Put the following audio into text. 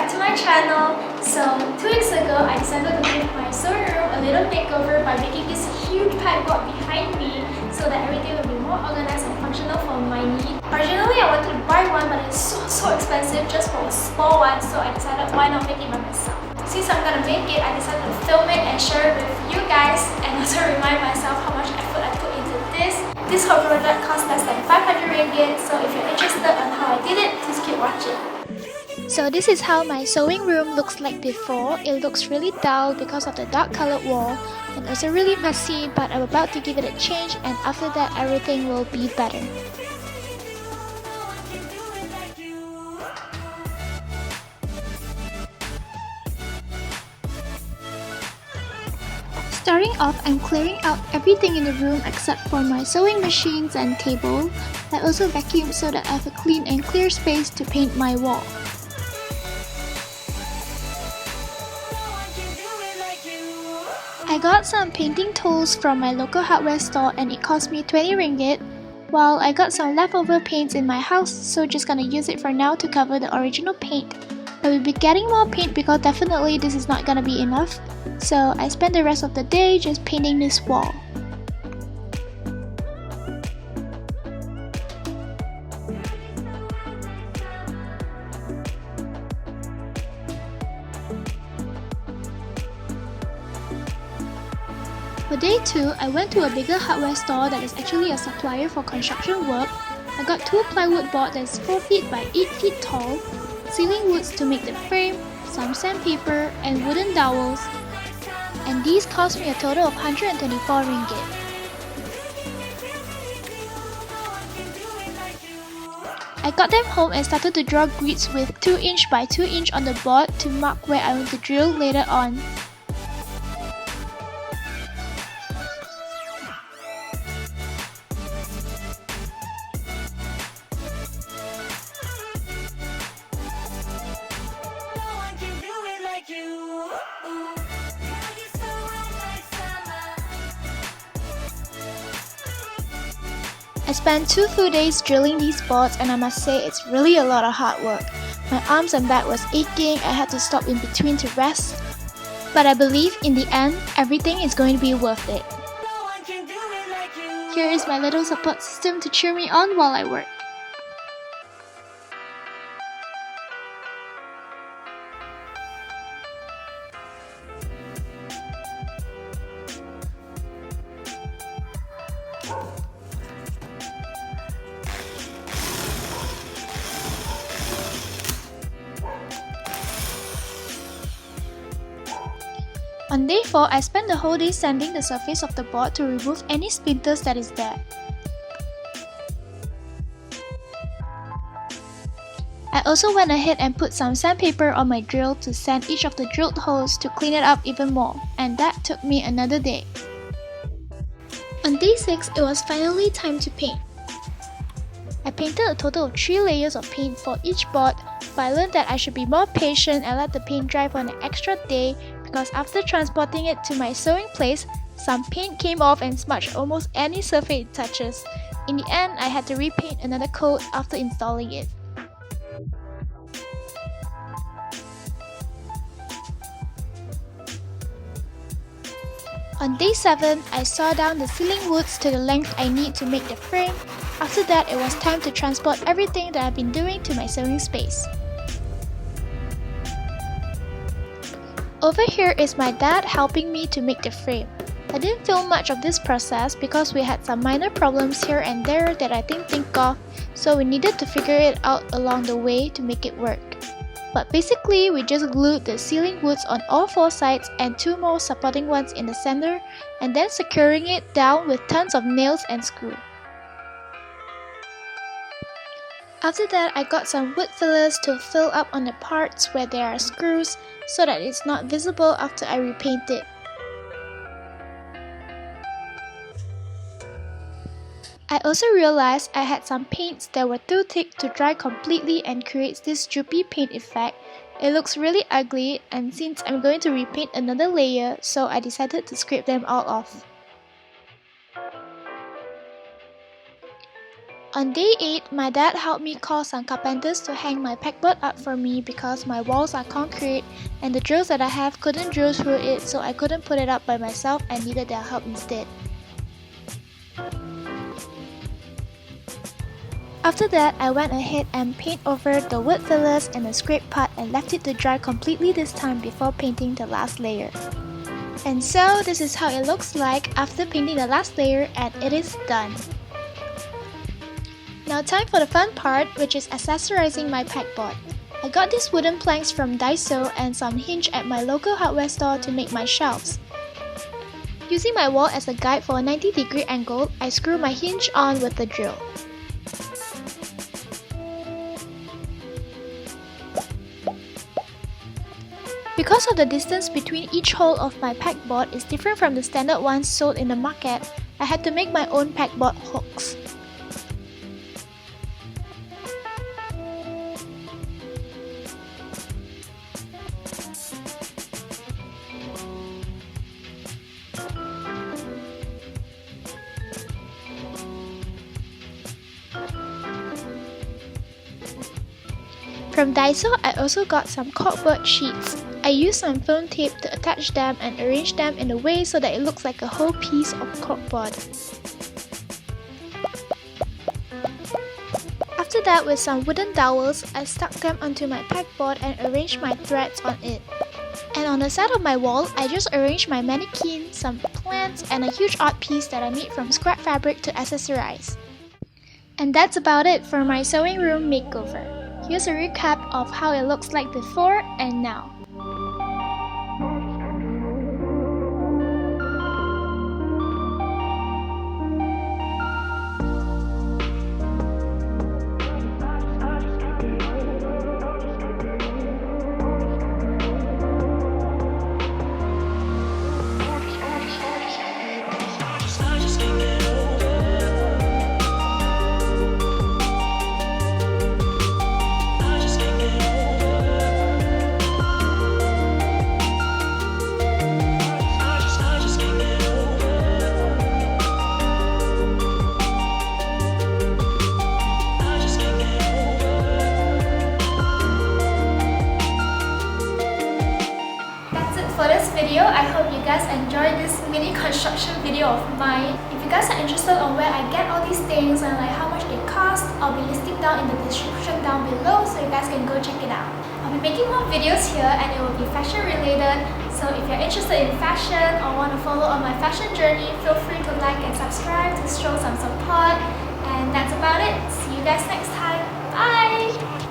back to my channel. So 2 weeks ago, I decided to give my sewing room a little makeover by making this huge pegboard behind me so that everything will be more organized and functional for my need. Originally, I wanted to buy one, but it's so expensive just for a small one, so I decided why not make it by myself. Since I'm gonna make it, I decided to film it and share it with you guys and also remind myself how much effort I put into this. This whole product cost less than 500 ringgit, so if you're interested on how I did it, please keep watching. So this is how my sewing room looks like before. It looks really dull because of the dark colored wall and also really messy, but I'm about to give it a change, and after that everything will be better. Starting off, I'm clearing out everything in the room except for my sewing machines and table. I also vacuum so that I have a clean and clear space to paint my wall. I got some painting tools from my local hardware store and it cost me 20 ringgit. While I got some leftover paints in my house, so just gonna use it for now to cover the original paint. I will be getting more paint because definitely this is not gonna be enough. So I spent the rest of the day just painting this wall. For day 2, I went to a bigger hardware store that is actually a supplier for construction work. I got 2 plywood boards that is 4 feet by 8 feet tall, ceiling woods to make the frame, some sandpaper, and wooden dowels. And these cost me a total of 124 ringgit. I got them home and started to draw grids with 2 inch by 2 inch on the board to mark where I want to drill later on. I spent 2 full days drilling these boards, and I must say it's really a lot of hard work. My arms and back was aching, I had to stop in between to rest. But I believe in the end, everything is going to be worth it. Here is my little support system to cheer me on while I work. On day 4, I spent the whole day sanding the surface of the board to remove any splinters that is there. I also went ahead and put some sandpaper on my drill to sand each of the drilled holes to clean it up even more, and that took me another day. On day 6, it was finally time to paint. I painted a total of 3 layers of paint for each board, but I learned that I should be more patient and let the paint dry for an extra day, because after transporting it to my sewing place, some paint came off and smudged almost any surface it touches. In the end, I had to repaint another coat after installing it. On day 7, I saw down the ceiling woods to the length I need to make the frame. After that, it was time to transport everything that I've been doing to my sewing space. Over here is my dad helping me to make the frame. I didn't film much of this process because we had some minor problems here and there that I didn't think of, so we needed to figure it out along the way to make it work. But basically, we just glued the ceiling woods on all 4 sides and 2 more supporting ones in the center, and then securing it down with tons of nails and screw. After that, I got some wood fillers to fill up on the parts where there are screws so that it's not visible after I repaint it. I also realized I had some paints that were too thick to dry completely and creates this droopy paint effect. It looks really ugly, and since I'm going to repaint another layer, so I decided to scrape them all off. On day 8, my dad helped me call some carpenters to hang my pegboard up for me because my walls are concrete and the drills that I have couldn't drill through it, so I couldn't put it up by myself and needed their help instead. After that, I went ahead and painted over the wood fillers and the scrape part and left it to dry completely this time before painting the last layer. And so this is how it looks like after painting the last layer, and it is done. Now time for the fun part, which is accessorizing my pegboard. I got these wooden planks from Daiso and some hinge at my local hardware store to make my shelves. Using my wall as a guide for a 90-degree angle, I screw my hinge on with the drill. Because of the distance between each hole of my pegboard is different from the standard ones sold in the market, I had to make my own pegboard hooks. From Daiso, I also got some corkboard sheets. I used some film tape to attach them and arrange them in a way so that it looks like a whole piece of corkboard. After that, with some wooden dowels, I stuck them onto my pegboard and arranged my threads on it. And on the side of my wall, I just arranged my mannequin, some plants, and a huge art piece that I made from scrap fabric to accessorize. And that's about it for my sewing room makeover. Here's a recap of how it looks like before and now. For this video, I hope you guys enjoyed this mini construction video of mine. If you guys are interested on where I get all these things and like how much they cost, I'll be listing down in the description down below so you guys can go check it out. I'll be making more videos here and it will be fashion related, so if you're interested in fashion or want to follow on my fashion journey, feel free to like and subscribe to show some support. And that's about it. See you guys next time. Bye!